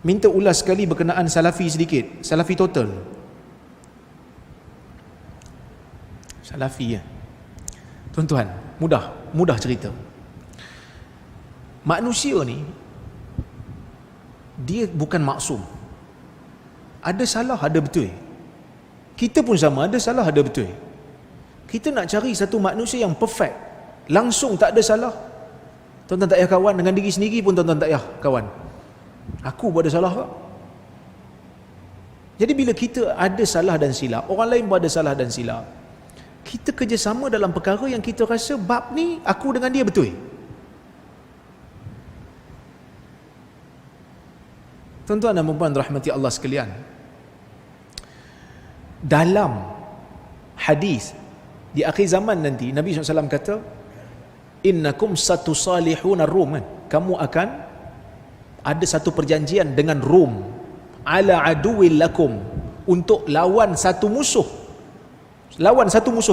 minta ulas sekali berkenaan Salafi sedikit. Salafi total. Salafi ya. Tuan-tuan, mudah cerita. Manusia ni dia bukan maksum. Ada salah, ada betul. Kita pun sama, ada salah, ada betul. Kita nak cari satu manusia yang perfect, langsung tak ada salah. Tuan-tuan tak payah kawan dengan diri sendiri pun, tuan-tuan tak payah kawan. Aku pun ada salah kak. Jadi bila kita ada salah dan silap, orang lain pun ada salah dan silap, kita kerjasama dalam perkara yang kita rasa bab ni aku dengan dia betul. Tuan-tuan dan puan rahmati Allah sekalian, dalam hadis di akhir zaman nanti Nabi SAW kata, innakum satusalihuna Rum, kan? Kamu akan ada satu perjanjian dengan Rom, ala aduwil lakum, untuk lawan satu musuh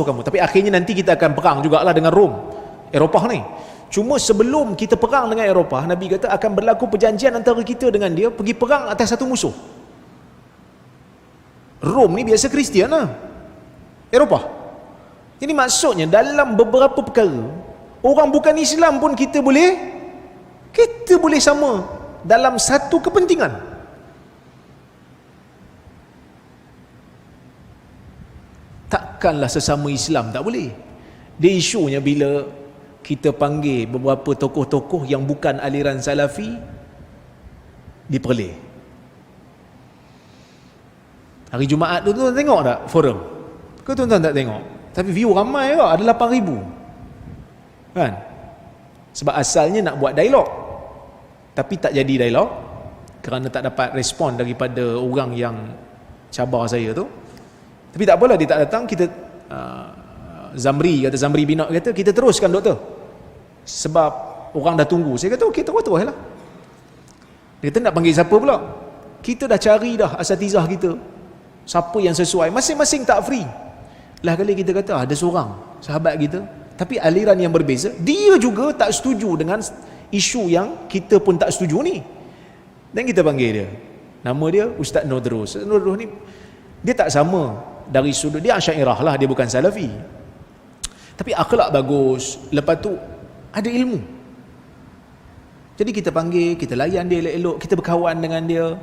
kamu. Tapi akhirnya nanti kita akan perang jugalah dengan Rom, Eropah ni. Cuma sebelum kita perang dengan Eropah, Nabi kata akan berlaku perjanjian antara kita dengan dia pergi perang atas satu musuh. Rom ni biasa Kristian lah, Eropah. Jadi maksudnya dalam beberapa perkara, orang bukan Islam pun kita boleh sama dalam satu kepentingan. Takkanlah sesama Islam tak boleh. Dia isunya bila kita panggil beberapa tokoh-tokoh yang bukan aliran Salafi diperleh. Hari Jumaat tu tuan tengok tak forum? Ke tuan-tuan tak tengok? Tapi view ramai tak? Ada 8,000 kan? Sebab asalnya nak buat dialog, tapi tak jadi dialog kerana tak dapat respon daripada orang yang cabar saya tu. Tapi tak apalah, dia tak datang. Kita Zamri Binok kata kita teruskan doktor, sebab orang dah tunggu. Saya kata okey, terus lah. Dia kata nak panggil siapa pula? Kita dah cari dah asatizah kita, siapa yang sesuai. Masing-masing tak free lah. Kali kita kata ada seorang sahabat kita tapi aliran yang berbeza, dia juga tak setuju dengan isu yang kita pun tak setuju ni, dan kita panggil dia. Nama dia Ustaz Nurdrus. Ustaz Nurdrus ni dia tak sama dari sudut, dia Asy'ariyah lah, dia bukan Salafi, tapi akhlak bagus, lepas tu ada ilmu. Jadi kita panggil, kita layan dia elok-elok, kita berkawan dengan dia.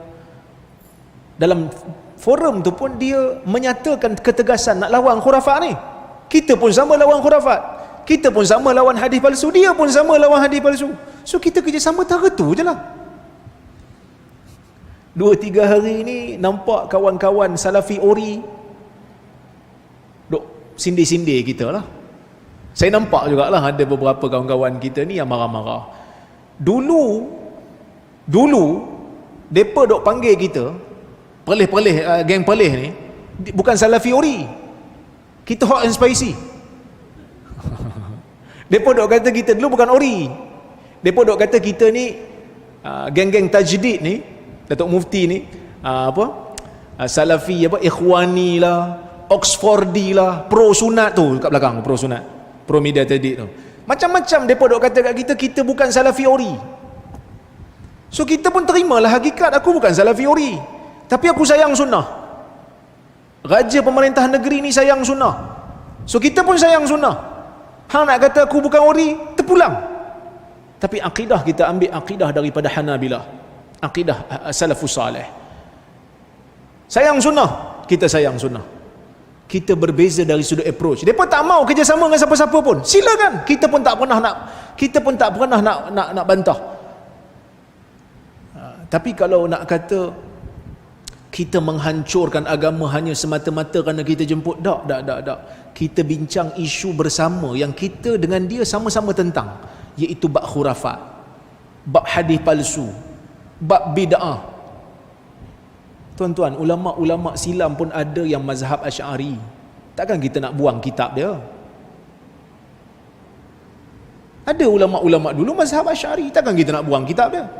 Dalam forum tu pun dia menyatakan ketegasan nak lawan khurafat ni. Kita pun sama lawan khurafat, kita pun sama lawan hadis palsu, dia pun sama lawan hadis palsu. So kita kerjasama tara tu je lah. 2-3 hari ni nampak kawan-kawan Salafi Ori duk sindir-sindir kita lah. Saya nampak jugalah ada beberapa kawan-kawan kita ni yang marah-marah. Dulu mereka duk panggil kita pelih-pelih, geng pelih ni bukan Salafi Ori, kita hot and spicy. Mereka duk kata kita dulu bukan Ori. Mereka duk kata kita ni geng-geng tajdid ni, Datuk Mufti ni Salafi Ikhwani lah, Oxfordi lah, pro sunat tu kat belakang, pro sunat, pro media tajdid tu. Macam-macam mereka duk kata kat kita bukan Salafi Ori. So kita pun terimalah hakikat, aku bukan Salafi Ori, tapi aku sayang sunnah. Raja pemerintah negeri ni sayang sunnah, so kita pun sayang sunnah. Hang nak kata aku bukan Ori, terpulang. Tapi akidah kita ambil akidah daripada Hanabilah, akidah salafus salih. Sayang sunnah, kita sayang sunnah. Kita berbeza dari sudut approach. Mereka tak mau kerjasama dengan siapa-siapa pun, silakan. Kita pun tak pernah nak bantah. Tapi kalau nak kata kita menghancurkan agama hanya semata-mata kerana kita jemput, tak. Kita bincang isu bersama yang kita dengan dia sama-sama tentang, iaitu bab khurafat, bab hadis palsu, bab bid'ah. Tuan-tuan, ulama-ulama silam pun ada yang mazhab Asy'ari. Takkan kita nak buang kitab dia? Ada ulama-ulama dulu mazhab Asy'ari, takkan kita nak buang kitab dia?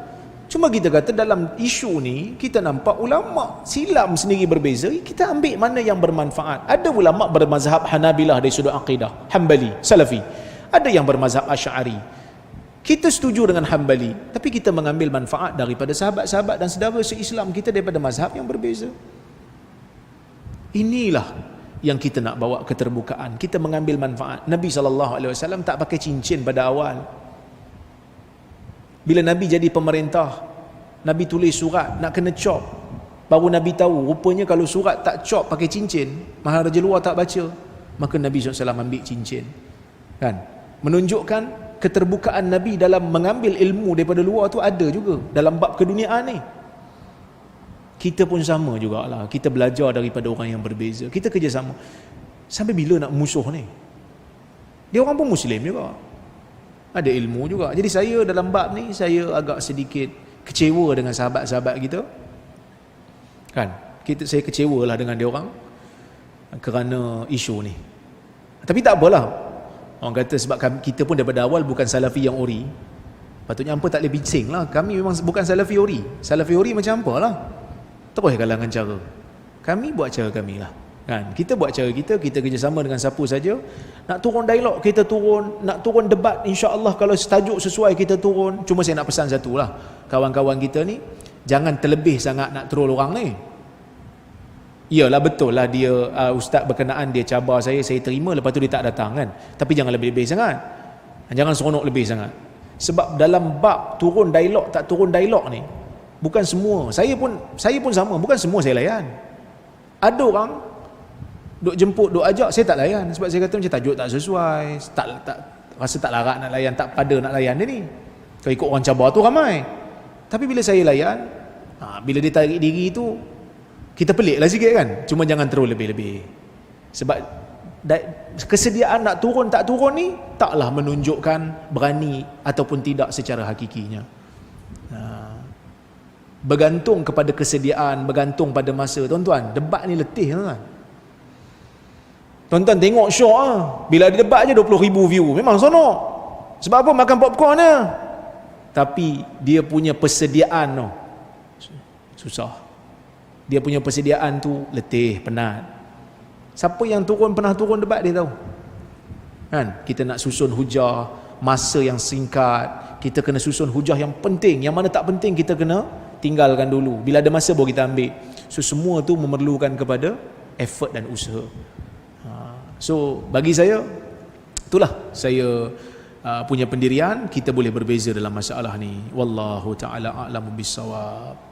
Cuma kita kata dalam isu ni kita nampak ulama silam sendiri berbeza, kita ambil mana yang bermanfaat. Ada ulama bermazhab Hanabilah dari sudut akidah, Hanbali, Salafi. Ada yang bermazhab Asy'ari. Kita setuju dengan Hambali, tapi kita mengambil manfaat daripada sahabat-sahabat dan saudara se-Islam kita daripada mazhab yang berbeza. Inilah yang kita nak bawa keterbukaan. Kita mengambil manfaat. Nabi SAW tak pakai cincin pada awal. Bila Nabi jadi pemerintah, Nabi tulis surat nak kena cop. Baru Nabi tahu, rupanya kalau surat tak cop pakai cincin, maharaja luar tak baca. Maka Nabi SAW ambil cincin. Kan? Menunjukkan keterbukaan Nabi dalam mengambil ilmu daripada luar tu ada juga dalam bab keduniaan ni. Kita pun sama jugalah. Kita belajar daripada orang yang berbeza. Kita kerjasama. Sampai bila nak musuh ni? Dia orang pun Muslim juga. Ada ilmu juga. Jadi saya dalam bab ni, saya agak sedikit kecewa dengan sahabat-sahabat kita. Kan? Saya kecewa lah dengan dia orang kerana isu ni. Tapi tak apalah. Orang kata sebab kita pun daripada awal bukan salafi yang ori. Patutnya hampa tak boleh bincang lah. Kami memang bukan salafi ori. Salafi ori macam apa lah? Terus kalangan cara. Kami buat cara kami lah. Kan? Kita buat cara kita kerjasama dengan siapa saja. Nak turun dialog, kita turun. Nak turun debat, insya-Allah kalau tajuk sesuai kita turun. Cuma saya nak pesan satu lah. Kawan-kawan kita ni, jangan terlebih sangat nak troll orang ni. Iyalah betul lah dia ustaz berkenaan dia cabar saya terima, lepas tu dia tak datang kan. Tapi jangan lebih-lebih sangat. Jangan seronok lebih sangat. Sebab dalam bab turun dialog tak turun dialog ni, bukan semua. Saya pun sama, bukan semua saya layan. Ada orang duk jemput, duk ajak, saya tak layan sebab saya kata macam tajuk tak sesuai, tak rasa tak larat nak layan, tak pada nak layan dia ni. Kalau ikut orang cabar tu ramai. Tapi bila saya layan, bila dia tarik diri tu, kita pelik lah sikit kan. Cuma jangan terlalu lebih-lebih. Sebab kesediaan nak turun tak turun ni taklah menunjukkan berani ataupun tidak secara hakikinya. Bergantung kepada kesediaan, bergantung pada masa. Tuan-tuan, debat ni letih kan. Tuan-tuan tengok show bila ada debat je 20,000 view. Memang sonok. Sebab apa? Makan popcorn je. Tapi dia punya persediaan tu susah. Dia punya persediaan tu letih, penat. Siapa yang pernah turun debat dia tahu. Kan? Kita nak susun hujah, masa yang singkat. Kita kena susun hujah yang penting. Yang mana tak penting kita kena tinggalkan dulu. Bila ada masa baru kita ambil. So semua tu memerlukan kepada effort dan usaha. So bagi saya, itulah saya punya pendirian. Kita boleh berbeza dalam masalah ni. Wallahu ta'ala a'lamu bissawab.